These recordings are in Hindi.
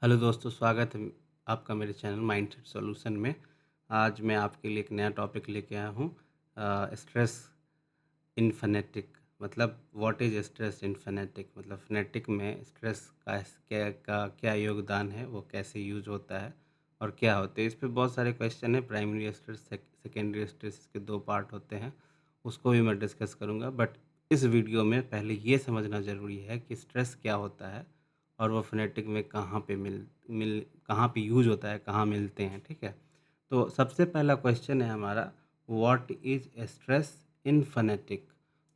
हेलो दोस्तों, स्वागत है आपका मेरे चैनल माइंडसेट सॉल्यूशन में। आज मैं आपके लिए एक नया टॉपिक लेके आया हूँ। Stress in phonetic. मतलब what is stress in phonetic, मतलब फनेटिक में स्ट्रेस का क्या योगदान है, वो कैसे यूज होता है और क्या होते हैं। इस पे बहुत सारे क्वेश्चन है। प्राइमरी स्ट्रेस, सेकेंडरी स्ट्रेस, इसके दो पार्ट होते हैं, उसको भी मैं डिस्कस करूँगा। बट इस वीडियो में पहले ये समझना ज़रूरी है कि स्ट्रेस क्या होता है और वो फ़ोनेटिक में कहाँ पे कहाँ पे यूज़ होता है, कहाँ मिलते हैं, ठीक है? तो सबसे पहला क्वेश्चन है हमारा, what is stress in phonetic?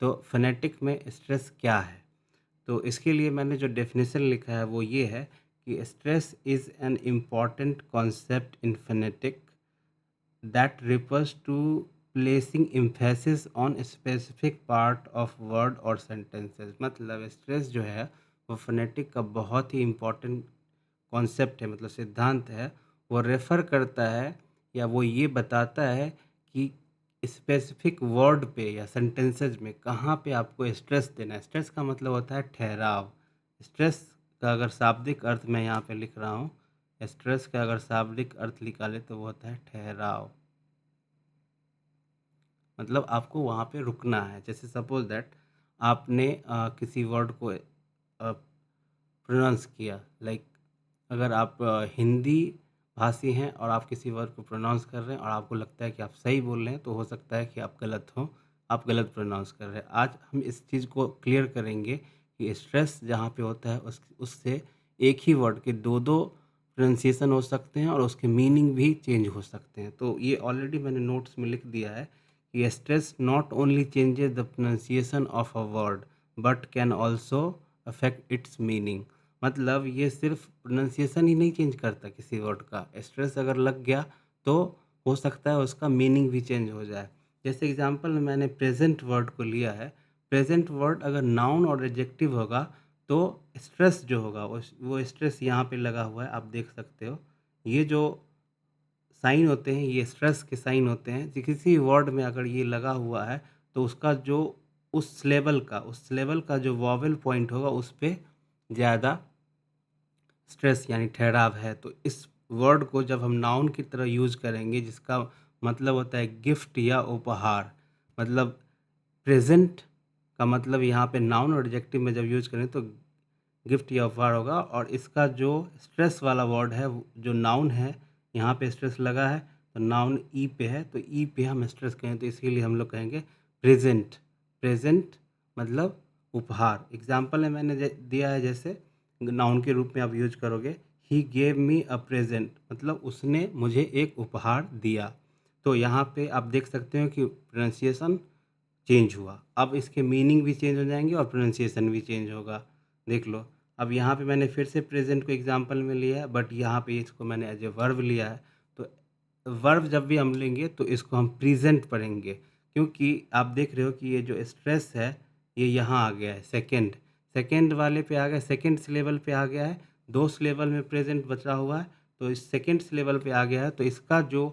तो फ़ोनेटिक में स्ट्रेस क्या है? तो इसके लिए मैंने जो डेफ़िनेशन लिखा है वो ये है कि stress is an important concept in phonetic that refers to placing emphasis on a specific part of word or sentences। मतलब स्ट्रेस जो है वो फोनेटिक का बहुत ही इम्पोर्टेंट कॉन्सेप्ट है, मतलब सिद्धांत है। वो रेफ़र करता है या वो ये बताता है कि स्पेसिफिक वर्ड पे या सेंटेंसेस में कहाँ पे आपको स्ट्रेस देना है। स्ट्रेस का मतलब होता है ठहराव। स्ट्रेस का अगर शाब्दिक अर्थ मैं यहाँ पे लिख रहा हूँ, स्ट्रेस का अगर शाब्दिक अर्थ निकाले तो वो होता है ठहराव। मतलब आपको वहाँ पे रुकना है। जैसे सपोज़ दैट आपने किसी वर्ड को प्रोनाउंस किया, लाइक अगर आप हिंदी भाषी हैं और आप किसी वर्ड को प्रोनाउंस कर रहे हैं और आपको लगता है कि आप सही बोल रहे हैं, तो हो सकता है कि आप गलत हों, आप गलत प्रोनाउंस कर रहे हैं। आज हम इस चीज़ को क्लियर करेंगे कि स्ट्रेस जहाँ पे होता है उससे एक ही वर्ड के दो प्रोनाउंसिएशन हो सकते हैं और उसके मीनिंग भी चेंज हो सकते हैं। तो ये ऑलरेडी मैंने नोट्स में लिख दिया है कि stress not only changes the pronunciation of a word but can also affect it's meaning. मतलब ये सिर्फ प्रोनाउंसिएशन ही नहीं चेंज करता किसी वर्ड का। स्ट्रेस अगर लग गया तो हो सकता है उसका मीनिंग भी चेंज हो जाए। जैसे एग्जांपल में मैंने प्रेजेंट वर्ड को लिया है। प्रेजेंट वर्ड अगर नाउन और एडजेक्टिव होगा तो स्ट्रेस जो होगा वो स्ट्रेस यहाँ पे लगा हुआ है, आप देख सकते हो। ये जो साइन होते हैं ये स्ट्रेस के साइन होते हैं। किसी वर्ड में अगर ये लगा हुआ है तो उसका जो उस लेवल का जो वॉवेल पॉइंट होगा उस पे ज़्यादा स्ट्रेस यानी ठहराव है। तो इस वर्ड को जब हम नाउन की तरह यूज़ करेंगे, जिसका मतलब होता है गिफ्ट या उपहार। मतलब प्रेजेंट का मतलब यहाँ पे नाउन और एडजेक्टिव में जब यूज़ करें तो गिफ्ट या उपहार होगा। और इसका जो स्ट्रेस वाला वर्ड है, जो नाउन है, यहाँ पे स्ट्रेस लगा है तो नाउन ई पे है, तो ई पे हम स्ट्रेस कहें तो इसीलिए हम लोग कहेंगे प्रेजेंट। प्रेजेंट मतलब उपहार। एग्जाम्पल है मैंने दिया है, जैसे नाउन के रूप में आप यूज करोगे, he gave me a present, मतलब उसने मुझे एक उपहार दिया। तो यहाँ पे आप देख सकते हो कि प्रोनाउंसिएशन चेंज हुआ। अब इसके मीनिंग भी चेंज हो जाएंगे और प्रोनाउंसिएशन भी चेंज होगा। देख लो, अब यहाँ पे मैंने फिर से प्रेजेंट को एग्जांपल में लिया है, बट यहाँ पे इसको मैंने एज ए वर्ब लिया है। तो वर्ब जब भी हम लेंगे तो इसको हम प्रेजेंट पढ़ेंगे, क्योंकि आप देख रहे हो कि ये जो स्ट्रेस है ये यहाँ आ गया है, सेकेंड सेकेंड वाले पे आ गया, सेकेंड सिलेबल पे आ गया है। दो सिलेबल में प्रेजेंट बचा हुआ है, तो इस सेकेंड सिलेबल पे आ गया है। तो इसका जो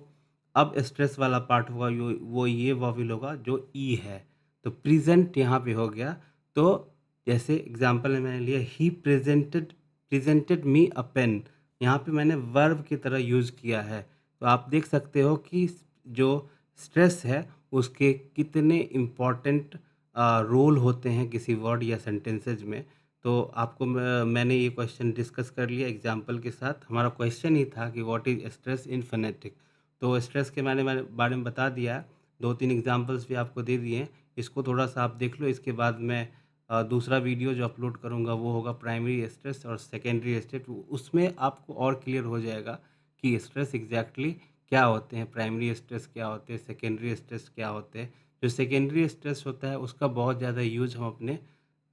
अब स्ट्रेस वाला पार्ट होगा वो ये वॉवेल होगा जो ई है। तो प्रेजेंट यहाँ पे हो गया। तो जैसे एग्जांपल में मैंने लिया, he presented me a pen, यहाँ पे मैंने वर्ब की तरह यूज़ किया है। तो आप देख सकते हो कि जो स्ट्रेस है उसके कितने इम्पोर्टेंट रोल होते हैं किसी वर्ड या सेंटेंसेज में। तो आपको मैंने ये क्वेश्चन डिस्कस कर लिया एग्जांपल के साथ। हमारा क्वेश्चन ही था कि what is stress in phonetic. तो स्ट्रेस के मैंने बारे में बता दिया, दो तीन एग्जांपल्स भी आपको दे दिए हैं। इसको थोड़ा-सा आप देख लो। इसके बाद मैं दूसरा वीडियो जो अपलोड करूँगा वो होगा प्राइमरी स्ट्रेस और सेकेंडरी स्ट्रेस। उसमें आपको और क्लियर हो जाएगा कि स्ट्रेस एग्जैक्टली क्या होते हैं, प्राइमरी स्ट्रेस क्या होते हैं, सेकेंडरी स्ट्रेस क्या होते हैं। जो सेकेंडरी स्ट्रेस होता है उसका बहुत ज़्यादा यूज़ हम अपने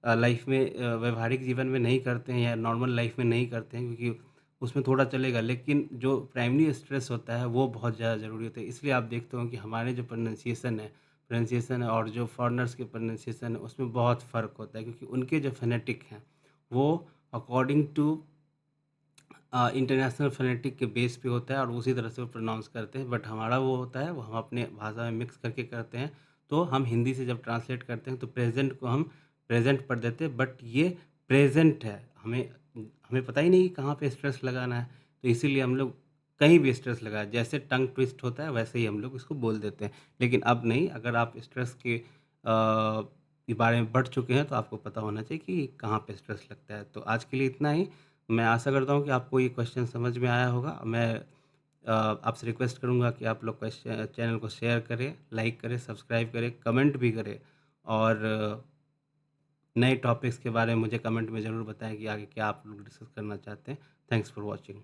लाइफ में, व्यवहारिक जीवन में नहीं करते हैं या नॉर्मल लाइफ में नहीं करते हैं, क्योंकि उसमें थोड़ा चलेगा। लेकिन जो प्राइमरी स्ट्रेस होता है वो बहुत ज़्यादा ज़रूरी होता है। इसलिए आप देखते हो कि हमारे जो प्रोनाउंसिएशन है और जो फॉरेनर्स के प्रोनाउंसिएशन है उसमें बहुत फ़र्क होता है, क्योंकि उनके जो फोनेटिक हैं वो अकॉर्डिंग टू इंटरनेशनल फोनेटिक के बेस पे होता है और उसी तरह से वो प्रोनाउंस करते हैं। बट हमारा वो होता है, वो हम अपने भाषा में मिक्स करके करते हैं। तो हम हिंदी से जब ट्रांसलेट करते हैं तो प्रेजेंट को हम प्रेजेंट पढ़ देते हैं, बट ये प्रेजेंट है। हमें हमें पता ही नहीं कि कहाँ पे स्ट्रेस लगाना है, तो इसीलिए हम लोग कहीं भी स्ट्रेस लगा, जैसे टंग ट्विस्ट होता है वैसे ही हम लोग इसको बोल देते हैं। लेकिन अब नहीं, अगर आप स्ट्रेस के बारे में पढ़ चुके हैं तो आपको पता होना चाहिए कि कहाँ पे स्ट्रेस लगता है। तो आज के लिए इतना ही। मैं आशा करता हूँ कि आपको ये क्वेश्चन समझ में आया होगा। मैं आपसे रिक्वेस्ट करूँगा कि आप लोग चैनल को शेयर करें, लाइक करें, सब्सक्राइब करें, कमेंट भी करें और नए टॉपिक्स के बारे में मुझे कमेंट में ज़रूर बताएँ कि आगे क्या आप लोग डिस्कस करना चाहते हैं। Thanks for watching.